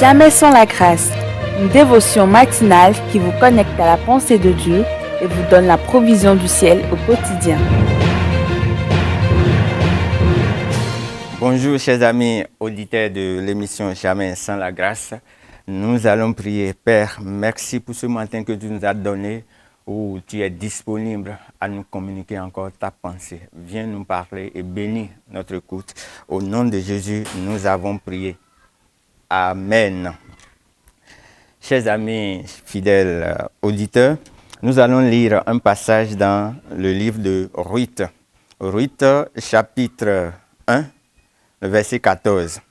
Jamais sans la grâce, une dévotion matinale qui vous connecte à la pensée de Dieu et vous donne la provision du ciel au quotidien. Bonjour chers amis auditeurs de l'émission Jamais sans la grâce. Nous allons prier. Père, merci pour ce matin que tu nous as donné où tu es disponible à nous communiquer encore ta pensée. Viens nous parler et bénis notre écoute. Au nom de Jésus, nous avons prié. Amen. Chers amis fidèles auditeurs, nous allons lire un passage dans le livre de Ruth. Ruth, chapitre 1, le verset 14.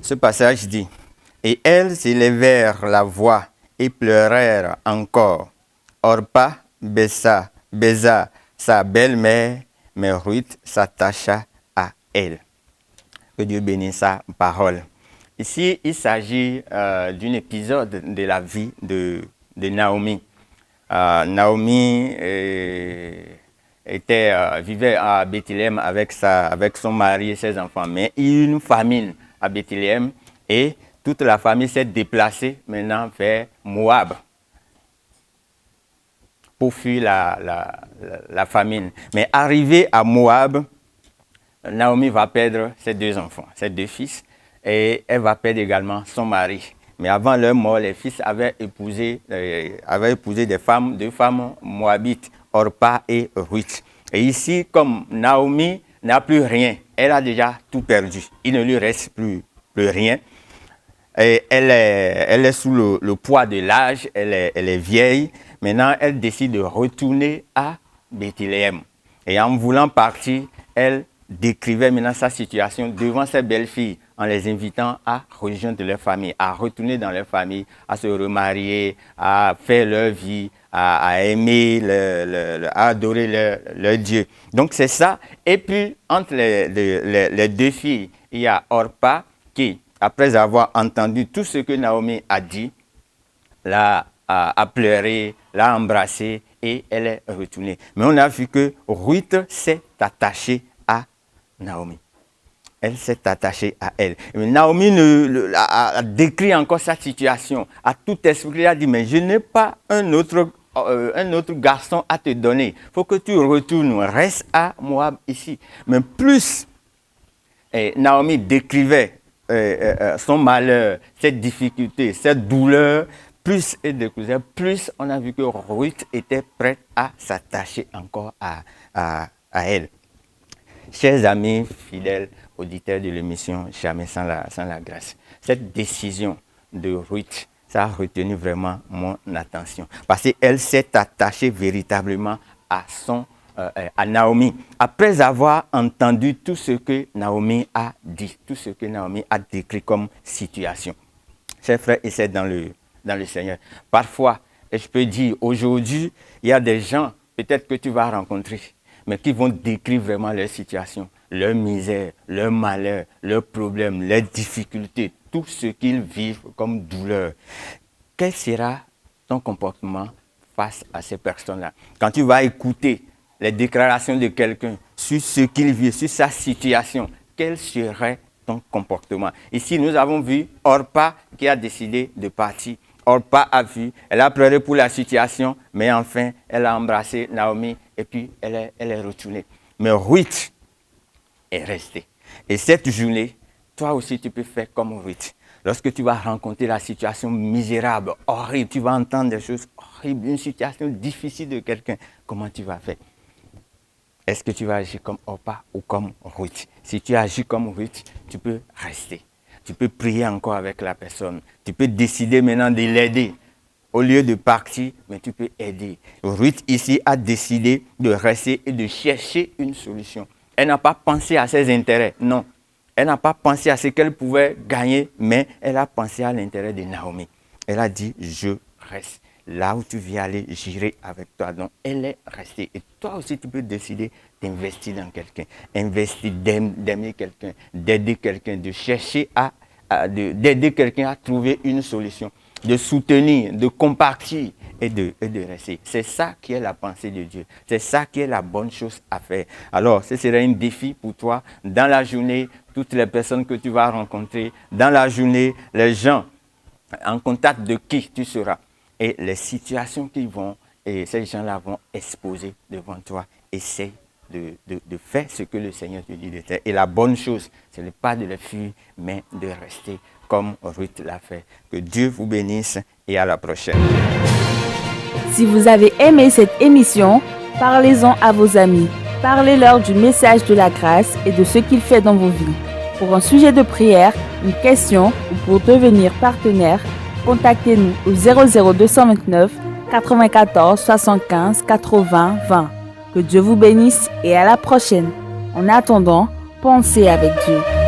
Ce passage dit: « Et elles élevèrent la voix et pleurèrent encore. Orpa baisa sa belle-mère, mais Ruth s'attacha à elle. » Que Dieu bénisse sa parole. Ici, il s'agit d'un épisode de la vie de Naomi. Naomi vivait à Bethléem avec son mari et ses enfants. Mais il y a eu une famine à Bethléem et toute la famille s'est déplacée maintenant vers Moab pour fuir la famine. Mais arrivé à Moab, Naomi va perdre ses deux enfants, ses deux fils, et elle va perdre également son mari. Mais avant leur mort, les fils avaient épousé deux femmes moabites, Orpa et Ruth. Et ici, comme Naomi n'a plus rien, elle a déjà tout perdu. Il ne lui reste plus rien. Et elle est sous le poids de l'âge, elle est vieille. Maintenant, elle décide de retourner à Bethléem. Et en voulant partir, elle décrivait maintenant sa situation devant ses belles-filles en les invitant à rejoindre leur famille, à retourner dans leur famille, à se remarier, à faire leur vie, à aimer, à adorer leur Dieu. Donc c'est ça. Et puis entre les deux filles, il y a Orpa qui, après avoir entendu tout ce que Naomi a dit, a pleuré, l'a embrassé et elle est retournée. Mais on a vu que Ruth s'est attachée à Naomi. Elle s'est attachée à elle. Mais Naomi a décrit encore sa situation. À tout esprit, il a dit, mais je n'ai pas un autre garçon à te donner. Il faut que tu retournes, reste à Moab ici. Mais plus Naomi décrivait son malheur, ses difficultés, ses douleurs, plus elle décrivait, plus on a vu que Ruth était prête à s'attacher encore à elle. Chers amis fidèles auditeurs de l'émission Jamais sans la grâce, cette décision de Ruth, ça a retenu vraiment mon attention. Parce qu'elle s'est attachée véritablement à Naomi. Après avoir entendu tout ce que Naomi a dit, tout ce que Naomi a décrit comme situation. Chers frères et sœurs dans le Seigneur, parfois, et je peux dire aujourd'hui, il y a des gens peut-être que tu vas rencontrer, mais qui vont décrire vraiment leur situation, leur misère, leur malheur, leurs problèmes, leurs difficultés, tout ce qu'ils vivent comme douleur. Quel sera ton comportement face à ces personnes-là? Quand tu vas écouter les déclarations de quelqu'un sur ce qu'il vit, sur sa situation, quel serait ton comportement? Ici, nous avons vu Orpa qui a décidé de partir. Orpa a vu, elle a pleuré pour la situation, mais enfin, elle a embrassé Naomi et puis elle est retournée. Mais Ruth est restée. Et cette journée, toi aussi, tu peux faire comme Ruth. Lorsque tu vas rencontrer la situation misérable, horrible, tu vas entendre des choses horribles, une situation difficile de quelqu'un, comment tu vas faire? Est-ce que tu vas agir comme Orpa ou comme Ruth? Si tu agis comme Ruth, tu peux rester. Tu peux prier encore avec la personne. Tu peux décider maintenant de l'aider. Au lieu de partir, mais tu peux aider. Ruth ici a décidé de rester et de chercher une solution. Elle n'a pas pensé à ses intérêts, non. Elle n'a pas pensé à ce qu'elle pouvait gagner, mais elle a pensé à l'intérêt de Naomi. Elle a dit, je reste. Là où tu viens aller, j'irai avec toi. Donc, elle est restée. Et toi aussi, tu peux décider d'investir dans quelqu'un. Investir, d'aimer quelqu'un, d'aider quelqu'un, de chercher d'aider quelqu'un à trouver une solution, de soutenir, de compartir de rester. C'est ça qui est la pensée de Dieu. C'est ça qui est la bonne chose à faire. Alors, ce serait un défi pour toi dans la journée, toutes les personnes que tu vas rencontrer, dans la journée, les gens en contact de qui tu seras et les situations et ces gens-là vont exposer devant toi. Essaye de faire ce que le Seigneur te dit de faire. Et la bonne chose, ce n'est pas de le fuir, mais de rester comme Ruth l'a fait. Que Dieu vous bénisse et à la prochaine. Si vous avez aimé cette émission, parlez-en à vos amis. Parlez-leur du message de la grâce et de ce qu'il fait dans vos vies. Pour un sujet de prière, une question ou pour devenir partenaire, contactez-nous au 00229 94 75 80 20. Que Dieu vous bénisse et à la prochaine. En attendant, pensez avec Dieu.